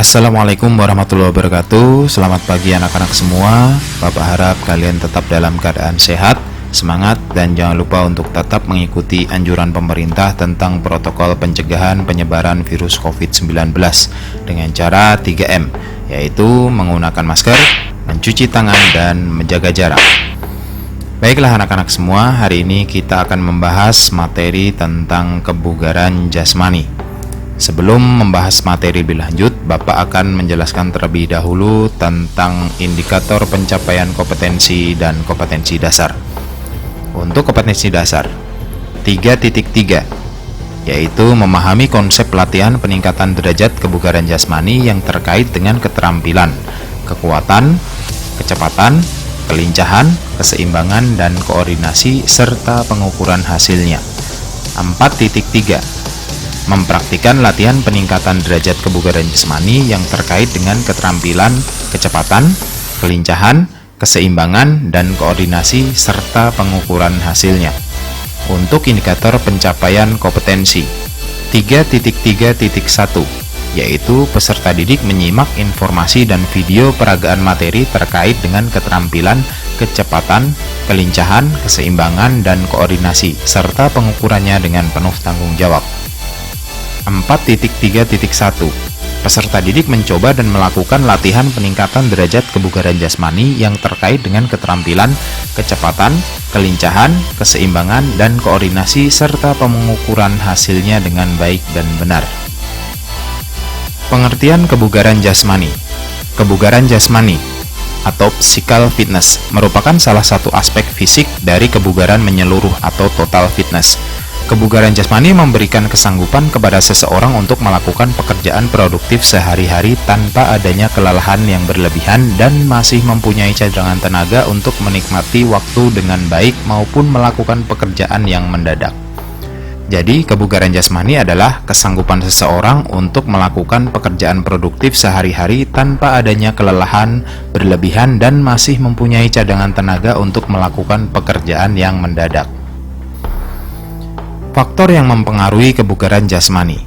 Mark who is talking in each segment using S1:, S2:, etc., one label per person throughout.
S1: Assalamualaikum warahmatullahi wabarakatuh. Selamat pagi anak-anak semua. Bapak harap kalian tetap dalam keadaan sehat, semangat, dan jangan lupa untuk tetap mengikuti anjuran pemerintah tentang protokol pencegahan penyebaran virus COVID-19 dengan cara 3M, yaitu menggunakan masker, mencuci tangan, dan menjaga jarak. Baiklah anak-anak semua, hari ini kita akan membahas materi tentang kebugaran jasmani. Sebelum membahas materi lebih lanjut, Bapak akan menjelaskan terlebih dahulu tentang indikator pencapaian kompetensi dan kompetensi dasar. Untuk kompetensi dasar 3.3, yaitu memahami konsep latihan peningkatan derajat kebugaran jasmani yang terkait dengan keterampilan, kekuatan, kecepatan, kelincahan, keseimbangan, dan koordinasi, serta pengukuran hasilnya. 4.3, mempraktikkan latihan peningkatan derajat kebugaran jasmani yang terkait dengan keterampilan, kecepatan, kelincahan, keseimbangan, dan koordinasi, serta pengukuran hasilnya. Untuk indikator pencapaian kompetensi 3.3.1, yaitu peserta didik menyimak informasi dan video peragaan materi terkait dengan keterampilan, kecepatan, kelincahan, keseimbangan, dan koordinasi, serta pengukurannya dengan penuh tanggung jawab. 4.3.1, peserta didik mencoba dan melakukan latihan peningkatan derajat kebugaran jasmani yang terkait dengan keterampilan, kecepatan, kelincahan, keseimbangan, dan koordinasi, serta pengukuran hasilnya dengan baik dan benar. Pengertian kebugaran jasmani. Kebugaran jasmani atau physical fitness merupakan salah satu aspek fisik dari kebugaran menyeluruh atau total fitness. Kebugaran jasmani memberikan kesanggupan kepada seseorang untuk melakukan pekerjaan produktif sehari-hari tanpa adanya kelelahan yang berlebihan dan masih mempunyai cadangan tenaga untuk menikmati waktu dengan baik maupun melakukan pekerjaan yang mendadak. Jadi, kebugaran jasmani adalah kesanggupan seseorang untuk melakukan pekerjaan produktif sehari-hari tanpa adanya kelelahan berlebihan dan masih mempunyai cadangan tenaga untuk melakukan pekerjaan yang mendadak. Faktor yang mempengaruhi kebugaran jasmani.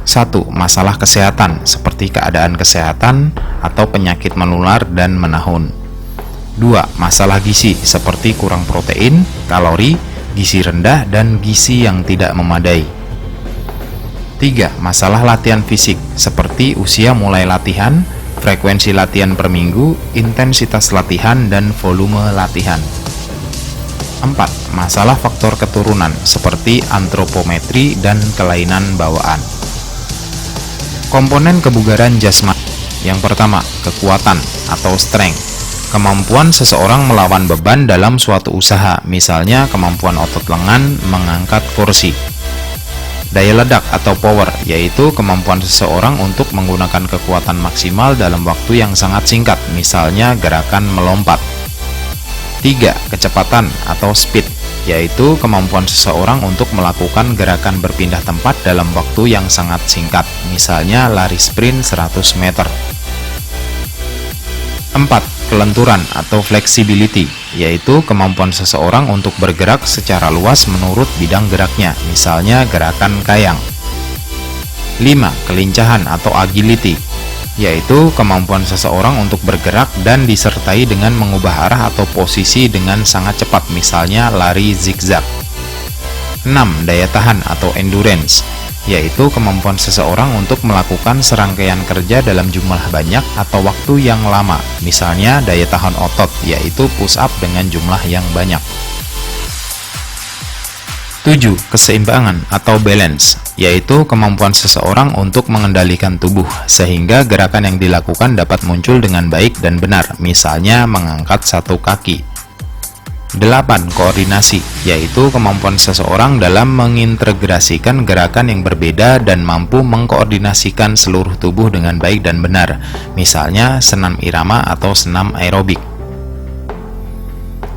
S1: 1. Masalah kesehatan seperti keadaan kesehatan atau penyakit menular dan menahun. 2. Masalah gizi seperti kurang protein, kalori, gizi rendah, dan gizi yang tidak memadai. 3. Masalah latihan fisik seperti usia mulai latihan, frekuensi latihan per minggu, intensitas latihan, dan volume latihan. 4. Masalah faktor keturunan seperti antropometri dan kelainan bawaan. Komponen kebugaran jasmani. Yang pertama, kekuatan atau strength. Kemampuan seseorang melawan beban dalam suatu usaha, misalnya kemampuan otot lengan mengangkat kursi. Daya ledak atau power, yaitu kemampuan seseorang untuk menggunakan kekuatan maksimal dalam waktu yang sangat singkat, misalnya gerakan melompat. 3. Kecepatan atau speed, yaitu kemampuan seseorang untuk melakukan gerakan berpindah tempat dalam waktu yang sangat singkat, misalnya lari sprint 100 meter. 4. Kelenturan atau flexibility, yaitu kemampuan seseorang untuk bergerak secara luas menurut bidang geraknya, misalnya gerakan kayang. 5. Kelincahan atau agility, yaitu kemampuan seseorang untuk bergerak dan disertai dengan mengubah arah atau posisi dengan sangat cepat, misalnya lari zigzag. 6. Daya tahan atau endurance, yaitu kemampuan seseorang untuk melakukan serangkaian kerja dalam jumlah banyak atau waktu yang lama, misalnya daya tahan otot, yaitu push up dengan jumlah yang banyak. 7. Keseimbangan atau balance, yaitu kemampuan seseorang untuk mengendalikan tubuh sehingga gerakan yang dilakukan dapat muncul dengan baik dan benar, misalnya mengangkat satu kaki. 8. Koordinasi, yaitu kemampuan seseorang dalam mengintegrasikan gerakan yang berbeda dan mampu mengkoordinasikan seluruh tubuh dengan baik dan benar, misalnya senam irama atau senam aerobik.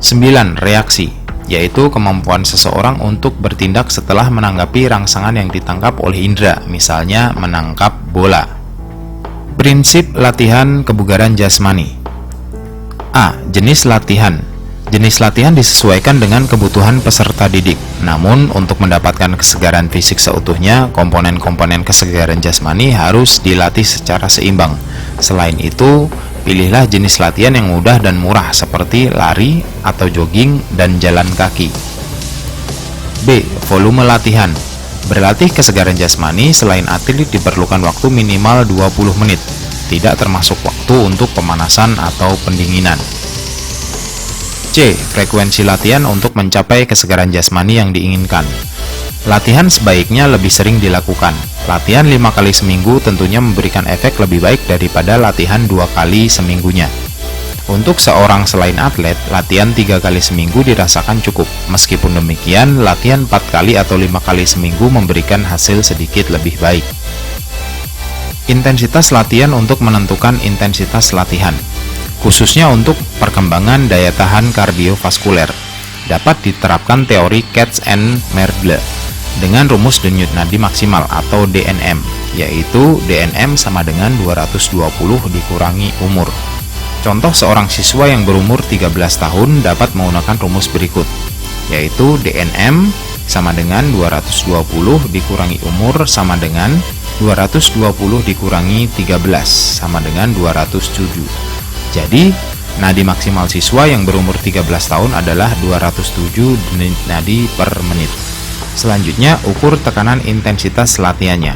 S1: 9. Reaksi, yaitu kemampuan seseorang untuk bertindak setelah menanggapi rangsangan yang ditangkap oleh indera, misalnya menangkap bola. Prinsip latihan kebugaran jasmani. A. Jenis latihan. Jenis latihan disesuaikan dengan kebutuhan peserta didik. Namun, untuk mendapatkan kesegaran fisik seutuhnya, komponen-komponen kesegaran jasmani harus dilatih secara seimbang. Selain itu, pilihlah jenis latihan yang mudah dan murah seperti lari atau jogging dan jalan kaki. B. Volume latihan. Berlatih kesegaran jasmani selain atlet diperlukan waktu minimal 20 menit, tidak termasuk waktu untuk pemanasan atau pendinginan. C. Frekuensi latihan untuk mencapai kesegaran jasmani yang diinginkan. Latihan sebaiknya lebih sering dilakukan. Latihan 5 kali seminggu tentunya memberikan efek lebih baik daripada latihan 2 kali seminggunya. Untuk seorang selain atlet, latihan 3 kali seminggu dirasakan cukup. Meskipun demikian, latihan 4 kali atau 5 kali seminggu memberikan hasil sedikit lebih baik. Intensitas latihan untuk menentukan intensitas latihan. Khususnya untuk perkembangan daya tahan kardiovaskuler, dapat diterapkan teori Katz and Merdle dengan rumus denyut nadi maksimal atau DNM, yaitu DNM sama dengan 220 dikurangi umur. Contoh seorang siswa yang berumur 13 tahun dapat menggunakan rumus berikut, yaitu DNM sama dengan 220 dikurangi umur sama dengan 220 dikurangi 13 sama dengan 207. Jadi, nadi maksimal siswa yang berumur 13 tahun adalah 207 denyut nadi per menit. Selanjutnya, ukur tekanan intensitas latihannya.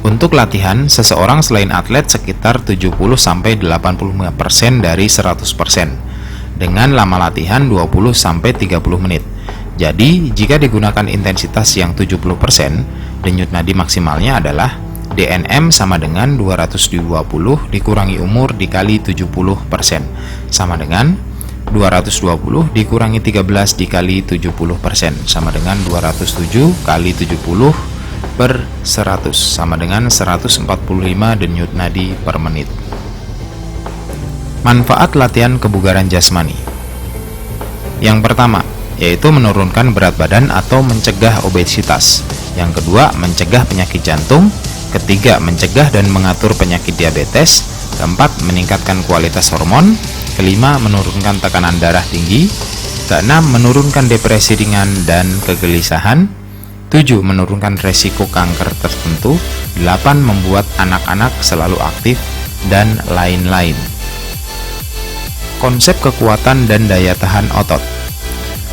S1: Untuk latihan, seseorang selain atlet sekitar 70-85% dari 100%, dengan lama latihan 20-30 menit. Jadi, jika digunakan intensitas yang 70%, denyut nadi maksimalnya adalah DNM sama dengan 220 dikurangi umur dikali 70% sama dengan 220 dikurangi 13 dikali 70% sama dengan 207 kali 70 per 100 sama dengan 145 denyut nadi per menit. Manfaat latihan kebugaran jasmani. Yang pertama, yaitu menurunkan berat badan atau mencegah obesitas. Yang kedua, mencegah penyakit jantung. Ketiga, mencegah dan mengatur penyakit diabetes. Keempat, meningkatkan kualitas hormon. Kelima, menurunkan tekanan darah tinggi. Keenam, menurunkan depresi ringan dan kegelisahan. 7. Menurunkan resiko kanker tertentu. 8. Membuat anak-anak selalu aktif, dan lain-lain. Konsep kekuatan dan daya tahan otot.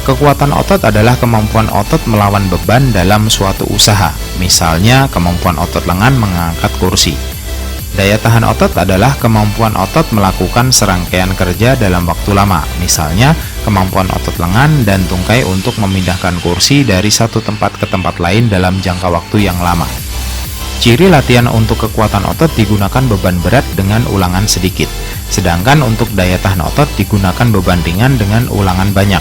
S1: Kekuatan otot adalah kemampuan otot melawan beban dalam suatu usaha, misalnya kemampuan otot lengan mengangkat kursi. Daya tahan otot adalah kemampuan otot melakukan serangkaian kerja dalam waktu lama, misalnya kemampuan otot lengan dan tungkai untuk memindahkan kursi dari satu tempat ke tempat lain dalam jangka waktu yang lama. Ciri latihan untuk kekuatan otot digunakan beban berat dengan ulangan sedikit, sedangkan untuk daya tahan otot digunakan beban ringan dengan ulangan banyak.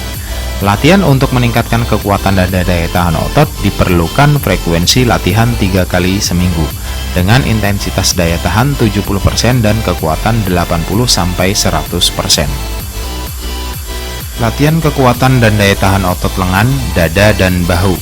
S1: Latihan untuk meningkatkan kekuatan dan daya tahan otot diperlukan frekuensi latihan 3 kali seminggu dengan intensitas daya tahan 70% dan kekuatan 80-100%. Latihan kekuatan dan daya tahan otot lengan, dada, dan bahu,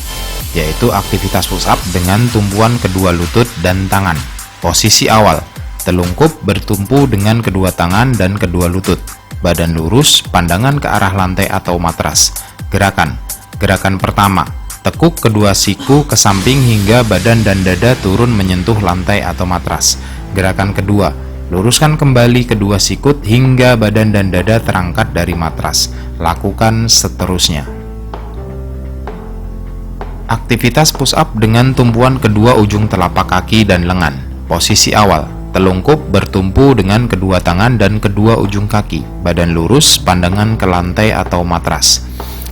S1: yaitu aktivitas push up dengan tumpuan kedua lutut dan tangan. Posisi awal, telungkup bertumpu dengan kedua tangan dan kedua lutut. Badan lurus, pandangan ke arah lantai atau matras. Gerakan pertama, tekuk kedua siku ke samping hingga badan dan dada turun menyentuh lantai atau matras. Gerakan kedua, luruskan kembali kedua sikut hingga badan dan dada terangkat dari matras. Lakukan seterusnya. Aktivitas push up dengan tumpuan kedua ujung telapak kaki dan lengan. Posisi awal, telungkup bertumpu dengan kedua tangan dan kedua ujung kaki. Badan lurus, pandangan ke lantai atau matras.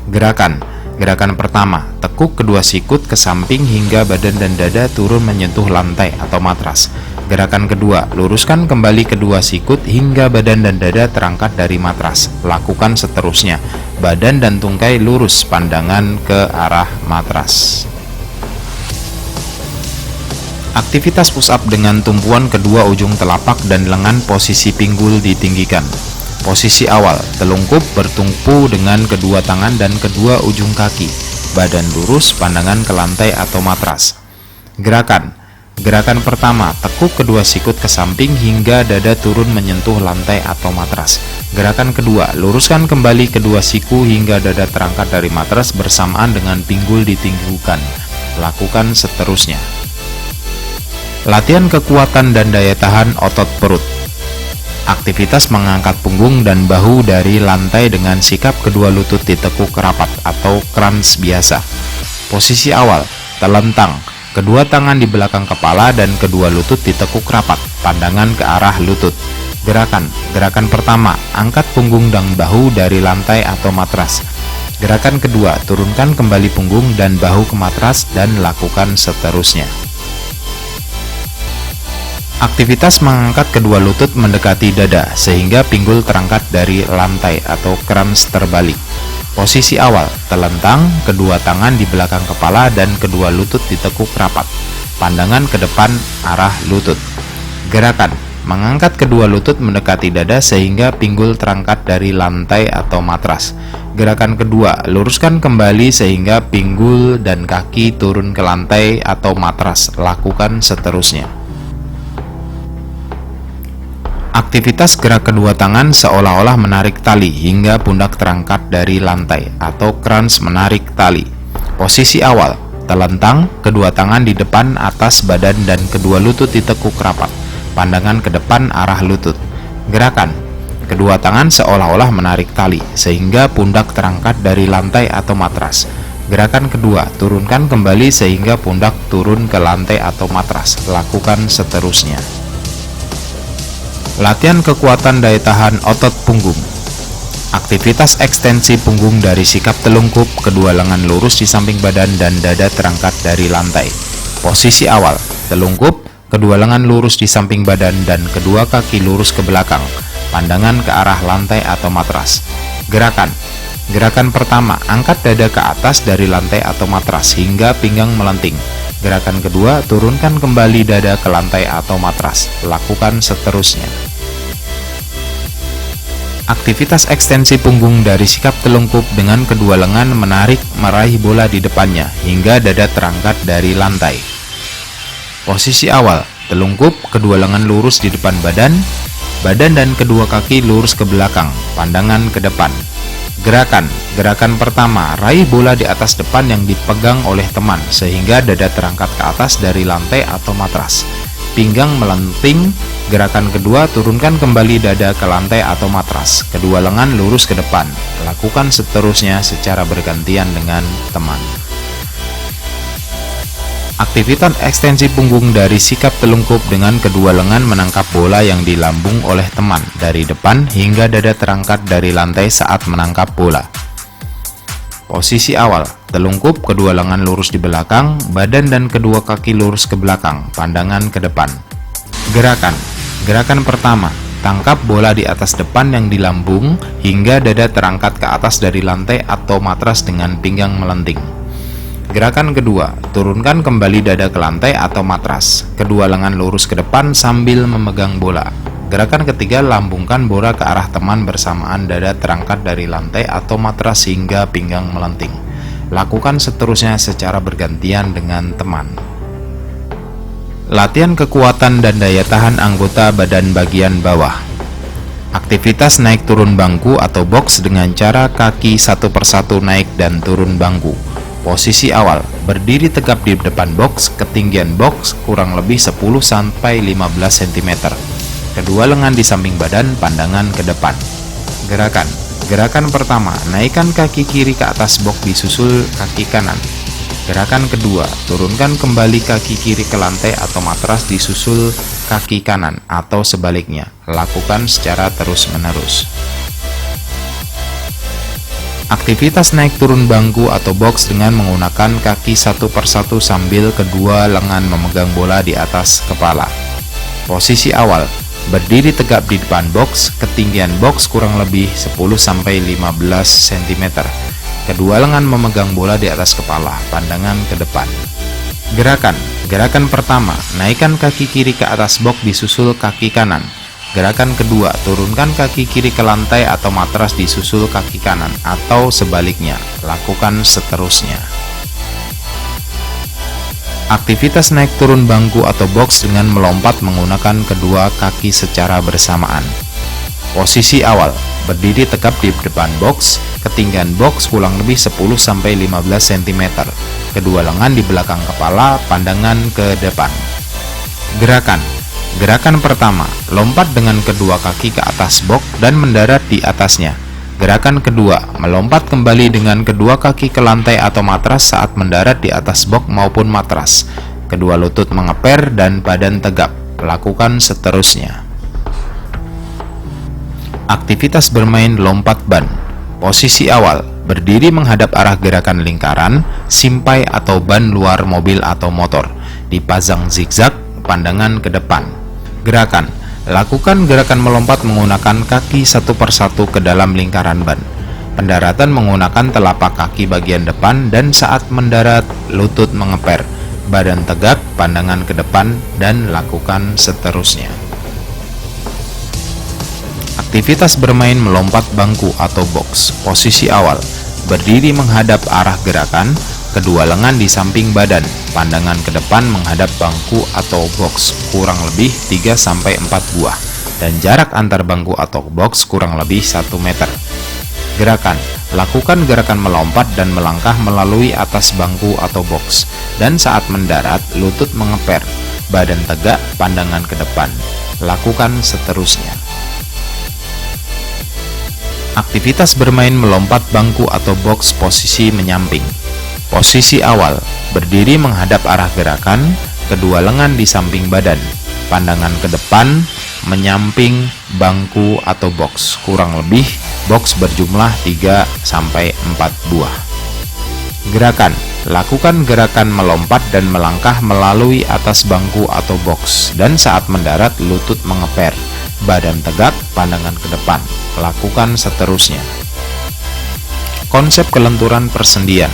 S1: Gerakan pertama, tekuk kedua sikut ke samping hingga badan dan dada turun menyentuh lantai atau matras. Gerakan kedua, luruskan kembali kedua sikut hingga badan dan dada terangkat dari matras. Lakukan seterusnya. Badan dan tungkai lurus, pandangan ke arah matras. Aktivitas push up dengan tumpuan kedua ujung telapak dan lengan, posisi pinggul ditinggikan. Posisi awal, telungkup bertumpu dengan kedua tangan dan kedua ujung kaki. Badan lurus, pandangan ke lantai atau matras. Gerakan pertama, tekuk kedua sikut ke samping hingga dada turun menyentuh lantai atau matras. Gerakan kedua, luruskan kembali kedua siku hingga dada terangkat dari matras bersamaan dengan pinggul ditinggikan. Lakukan seterusnya. Latihan kekuatan dan daya tahan otot perut. Aktivitas mengangkat punggung dan bahu dari lantai dengan sikap kedua lutut ditekuk rapat atau crunch biasa. Posisi awal, telentang. Kedua tangan di belakang kepala dan kedua lutut ditekuk rapat, pandangan ke arah lutut. Gerakan pertama, angkat punggung dan bahu dari lantai atau matras. Gerakan kedua, turunkan kembali punggung dan bahu ke matras dan lakukan seterusnya. Aktivitas mengangkat kedua lutut mendekati dada sehingga pinggul terangkat dari lantai atau crunch terbalik. Posisi awal, telentang, kedua tangan di belakang kepala dan kedua lutut ditekuk rapat. Pandangan ke depan arah lutut. Gerakan, mengangkat kedua lutut mendekati dada sehingga pinggul terangkat dari lantai atau matras. Gerakan kedua, luruskan kembali sehingga pinggul dan kaki turun ke lantai atau matras. Lakukan seterusnya. Aktivitas gerak kedua tangan seolah-olah menarik tali hingga pundak terangkat dari lantai atau crunch menarik tali. Posisi awal, telentang, kedua tangan di depan atas badan dan kedua lutut ditekuk rapat. Pandangan ke depan arah lutut. Gerakan, kedua tangan seolah-olah menarik tali sehingga pundak terangkat dari lantai atau matras. Gerakan kedua, turunkan kembali sehingga pundak turun ke lantai atau matras. Lakukan seterusnya. Latihan kekuatan daya tahan otot punggung. Aktivitas ekstensi punggung dari sikap telungkup, kedua lengan lurus di samping badan dan dada terangkat dari lantai. Posisi awal, telungkup, kedua lengan lurus di samping badan dan kedua kaki lurus ke belakang. Pandangan ke arah lantai atau matras. Gerakan pertama, angkat dada ke atas dari lantai atau matras hingga pinggang melenting. Gerakan kedua, turunkan kembali dada ke lantai atau matras. Lakukan seterusnya. Aktivitas ekstensi punggung dari sikap telungkup dengan kedua lengan menarik meraih bola di depannya hingga dada terangkat dari lantai. Posisi awal, telungkup, kedua lengan lurus di depan badan dan kedua kaki lurus ke belakang, pandangan ke depan. Gerakan pertama, raih bola di atas depan yang dipegang oleh teman sehingga dada terangkat ke atas dari lantai atau matras. Pinggang melenting. Gerakan kedua, turunkan kembali dada ke lantai atau matras. Kedua lengan lurus ke depan. Lakukan seterusnya secara bergantian dengan teman. Aktivitas ekstensi punggung dari sikap telungkup dengan kedua lengan menangkap bola yang di lambung oleh teman dari depan hingga dada terangkat dari lantai saat menangkap bola. Posisi awal, telungkup, kedua lengan lurus di belakang, badan dan kedua kaki lurus ke belakang, pandangan ke depan. Gerakan pertama, tangkap bola di atas depan yang di lambung hingga dada terangkat ke atas dari lantai atau matras dengan pinggang melenting. Gerakan kedua, turunkan kembali dada ke lantai atau matras. Kedua lengan lurus ke depan sambil memegang bola. Gerakan ketiga, lambungkan bola ke arah teman bersamaan dada terangkat dari lantai atau matras hingga pinggang melenting. Lakukan seterusnya secara bergantian dengan teman. Latihan kekuatan dan daya tahan anggota badan bagian bawah. Aktivitas naik turun bangku atau box dengan cara kaki satu persatu naik dan turun bangku. Posisi awal, berdiri tegap di depan box, ketinggian box kurang lebih 10-15 cm. Kedua lengan di samping badan, pandangan ke depan. Gerakan pertama, naikkan kaki kiri ke atas box disusul kaki kanan. Gerakan kedua, turunkan kembali kaki kiri ke lantai atau matras disusul kaki kanan atau sebaliknya. Lakukan secara terus-menerus. Aktivitas naik turun bangku atau box dengan menggunakan kaki satu persatu sambil kedua lengan memegang bola di atas kepala. Posisi awal, berdiri tegap di depan box, ketinggian box kurang lebih 10-15 cm. Kedua lengan memegang bola di atas kepala, pandangan ke depan. Gerakan pertama, naikkan kaki kiri ke atas box disusul kaki kanan. Gerakan kedua, turunkan kaki kiri ke lantai atau matras disusul kaki kanan atau sebaliknya. Lakukan seterusnya. Aktivitas naik turun bangku atau box dengan melompat menggunakan kedua kaki secara bersamaan. Posisi awal, berdiri tegap di depan box, ketinggian box kurang lebih 10-15 cm. Kedua lengan di belakang kepala, pandangan ke depan. Gerakan pertama, lompat dengan kedua kaki ke atas box dan mendarat di atasnya. Gerakan kedua, melompat kembali dengan kedua kaki ke lantai atau matras saat mendarat di atas box maupun matras. Kedua lutut mengeper dan badan tegap. Lakukan seterusnya. Aktivitas bermain lompat ban. Posisi awal, berdiri menghadap arah gerakan lingkaran, simpai atau ban luar mobil atau motor. Dipasang zigzag, pandangan ke depan. Gerakan, lakukan gerakan melompat menggunakan kaki satu persatu ke dalam lingkaran ban. Pendaratan menggunakan telapak kaki bagian depan dan saat mendarat lutut mengeper, badan tegak, pandangan ke depan, dan lakukan seterusnya. Aktivitas bermain melompat bangku atau box. Posisi awal, berdiri menghadap arah gerakan, kedua lengan di samping badan, pandangan ke depan menghadap bangku atau box, kurang lebih 3-4 buah, dan jarak antar bangku atau box kurang lebih 1 meter. Gerakan, lakukan gerakan melompat dan melangkah melalui atas bangku atau box, dan saat mendarat, lutut mengeper, badan tegak, pandangan ke depan. Lakukan seterusnya. Aktivitas bermain melompat bangku atau box posisi menyamping. Posisi awal, berdiri menghadap arah gerakan, kedua lengan di samping badan, pandangan ke depan, menyamping bangku atau box, kurang lebih box berjumlah 3-4 buah. Gerakan, lakukan gerakan melompat dan melangkah melalui atas bangku atau box, dan saat mendarat lutut mengeper, badan tegak, pandangan ke depan. Lakukan seterusnya. Konsep kelenturan persendian.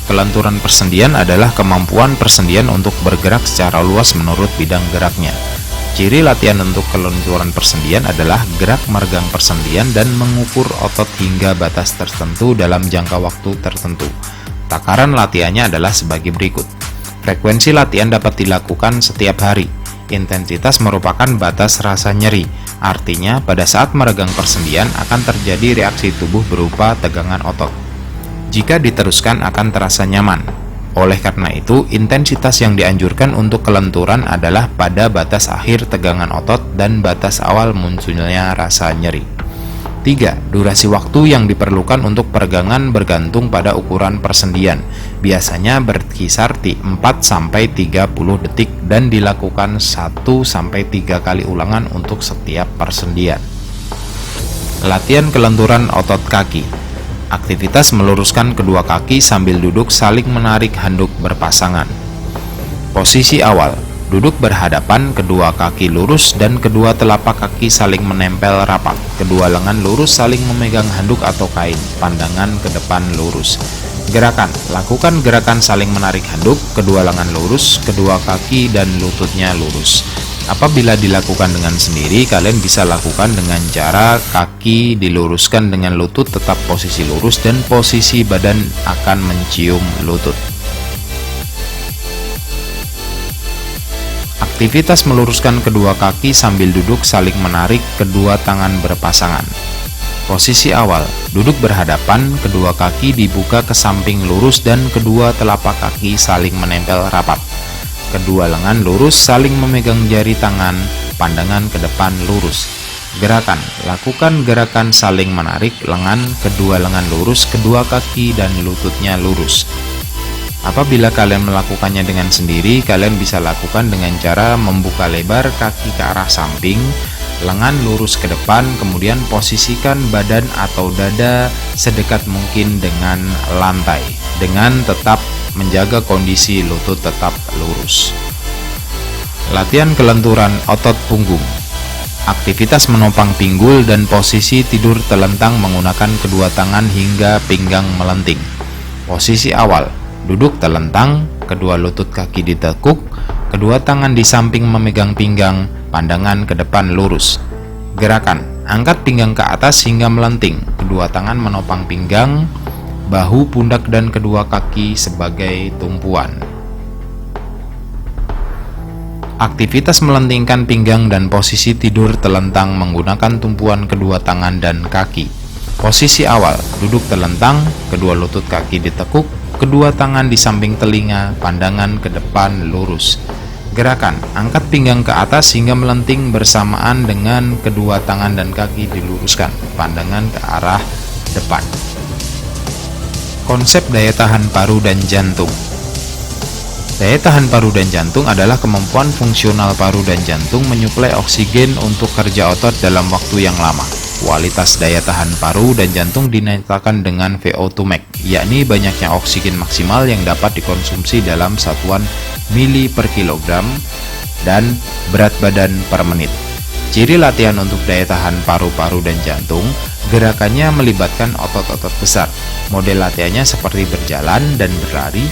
S1: Kelenturan persendian adalah kemampuan persendian untuk bergerak secara luas menurut bidang geraknya. Ciri latihan untuk kelenturan persendian adalah gerak meregang persendian dan mengukur otot hingga batas tertentu dalam jangka waktu tertentu. Takaran latihannya adalah sebagai berikut. Frekuensi latihan dapat dilakukan setiap hari. Intensitas merupakan batas rasa nyeri. Artinya, pada saat meregang persendian akan terjadi reaksi tubuh berupa tegangan otot. Jika diteruskan akan terasa nyaman. Oleh karena itu, intensitas yang dianjurkan untuk kelenturan adalah pada batas akhir tegangan otot dan batas awal munculnya rasa nyeri. 3. Durasi waktu yang diperlukan untuk peregangan bergantung pada ukuran persendian. Biasanya berkisar di 4-30 detik dan dilakukan 1-3 kali ulangan untuk setiap persendian. Latihan kelenturan otot kaki. Aktivitas meluruskan kedua kaki sambil duduk saling menarik handuk berpasangan. Posisi awal, duduk berhadapan, kedua kaki lurus dan kedua telapak kaki saling menempel rapat. Kedua lengan lurus saling memegang handuk atau kain, pandangan ke depan lurus. Gerakan, lakukan gerakan saling menarik handuk, kedua lengan lurus, kedua kaki dan lututnya lurus. Apabila dilakukan dengan sendiri, kalian bisa lakukan dengan cara kaki diluruskan dengan lutut tetap posisi lurus dan posisi badan akan mencium lutut. Aktivitas meluruskan kedua kaki sambil duduk saling menarik, kedua tangan berpasangan. Posisi awal, duduk berhadapan, kedua kaki dibuka ke samping lurus dan kedua telapak kaki saling menempel rapat. Kedua lengan lurus saling memegang jari tangan, pandangan ke depan lurus. Gerakan, lakukan gerakan saling menarik lengan, kedua lengan lurus, kedua kaki dan lututnya lurus. Apabila kalian melakukannya dengan sendiri, kalian bisa lakukan dengan cara membuka lebar kaki ke arah samping, lengan lurus ke depan, kemudian posisikan badan atau dada sedekat mungkin dengan lantai, dengan tetap menjaga kondisi lutut tetap lurus. Latihan kelenturan otot punggung. Aktivitas menopang pinggul dan posisi tidur telentang menggunakan kedua tangan hingga pinggang melenting. Posisi awal, duduk telentang, kedua lutut kaki ditekuk, kedua tangan di samping memegang pinggang, pandangan ke depan lurus. Gerakan, angkat pinggang ke atas hingga melenting, kedua tangan menopang pinggang, bahu, pundak dan kedua kaki sebagai tumpuan. Aktivitas melentingkan pinggang dan posisi tidur telentang menggunakan tumpuan kedua tangan dan kaki. Posisi awal, duduk telentang, kedua lutut kaki ditekuk, kedua tangan di samping telinga, pandangan ke depan lurus. Gerakan, angkat pinggang ke atas hingga melenting bersamaan dengan kedua tangan dan kaki diluruskan, pandangan ke arah depan. Konsep daya tahan paru dan jantung. Daya tahan paru dan jantung adalah kemampuan fungsional paru dan jantung menyuplai oksigen untuk kerja otot dalam waktu yang lama. Kualitas daya tahan paru dan jantung dinyatakan dengan VO2 max, yakni banyaknya oksigen maksimal yang dapat dikonsumsi dalam satuan mili per kilogram dan berat badan per menit. Ciri latihan untuk daya tahan paru-paru dan jantung, gerakannya melibatkan otot-otot besar. Model latihannya seperti berjalan dan berlari,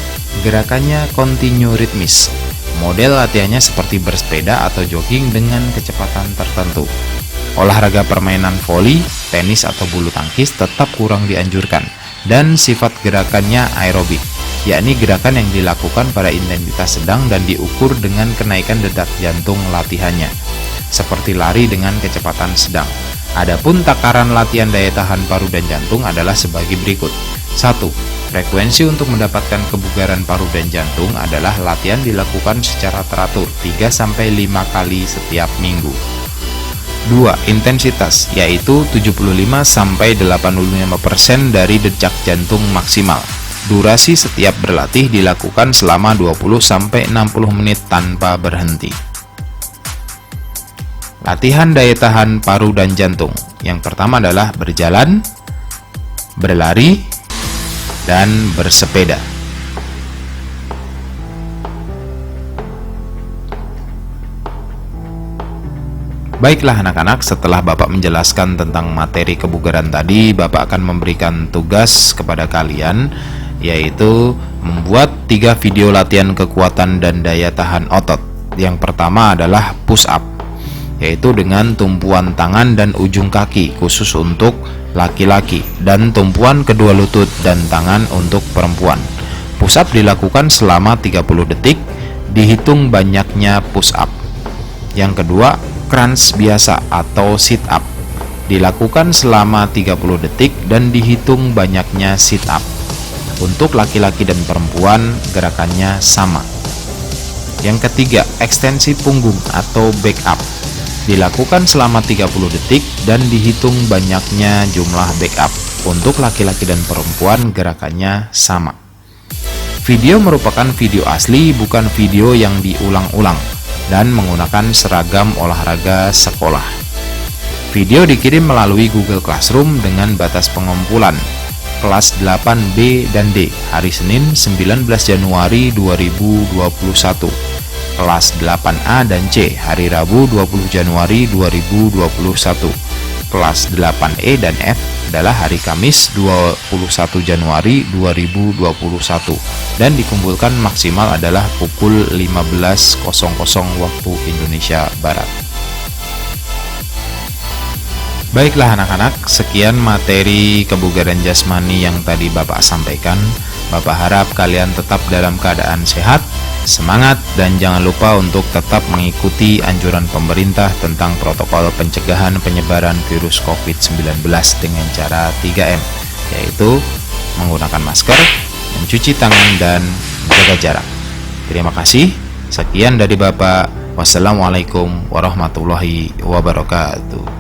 S1: gerakannya kontinu ritmis. Model latihannya seperti bersepeda atau jogging dengan kecepatan tertentu. Olahraga permainan voli, tenis atau bulu tangkis tetap kurang dianjurkan, dan sifat gerakannya aerobik, yakni gerakan yang dilakukan pada intensitas sedang dan diukur dengan kenaikan detak jantung latihannya, seperti lari dengan kecepatan sedang. Adapun takaran latihan daya tahan paru dan jantung adalah sebagai berikut. 1. Frekuensi untuk mendapatkan kebugaran paru dan jantung adalah latihan dilakukan secara teratur 3-5 kali setiap minggu. 2. Intensitas, yaitu 75-85% dari detak jantung maksimal. Durasi setiap berlatih dilakukan selama 20-60 menit tanpa berhenti. Latihan daya tahan paru dan jantung. Yang pertama adalah berjalan, berlari, dan bersepeda. Baiklah anak-anak, setelah Bapak menjelaskan tentang materi kebugaran tadi, Bapak akan memberikan tugas kepada kalian, yaitu membuat 3 video latihan kekuatan dan daya tahan otot. Yang pertama adalah push up, yaitu dengan tumpuan tangan dan ujung kaki khusus untuk laki-laki, dan tumpuan kedua lutut dan tangan untuk perempuan. Push up dilakukan selama 30 detik, dihitung banyaknya push up. Yang kedua, crunch biasa atau sit up, dilakukan selama 30 detik dan dihitung banyaknya sit up. Untuk laki-laki dan perempuan gerakannya sama. Yang ketiga, ekstensi punggung atau back up, dilakukan selama 30 detik dan dihitung banyaknya jumlah back up. Untuk laki-laki dan perempuan gerakannya sama. Video merupakan video asli, bukan video yang diulang-ulang, dan menggunakan seragam olahraga sekolah. Video dikirim melalui Google Classroom dengan batas pengumpulan kelas 8B dan D hari Senin 19 Januari 2021, kelas 8A dan C hari Rabu 20 Januari 2021, kelas 8E dan F adalah hari Kamis 21 Januari 2021, dan dikumpulkan maksimal adalah pukul 15.00 waktu Indonesia Barat. Baiklah anak-anak, sekian materi kebugaran jasmani yang tadi Bapak sampaikan. Bapak harap kalian tetap dalam keadaan sehat, semangat, dan jangan lupa untuk tetap mengikuti anjuran pemerintah tentang protokol pencegahan penyebaran virus COVID-19 dengan cara 3M, yaitu menggunakan masker, mencuci tangan, dan menjaga jarak. Terima kasih. Sekian dari Bapak. Wassalamualaikum warahmatullahi wabarakatuh.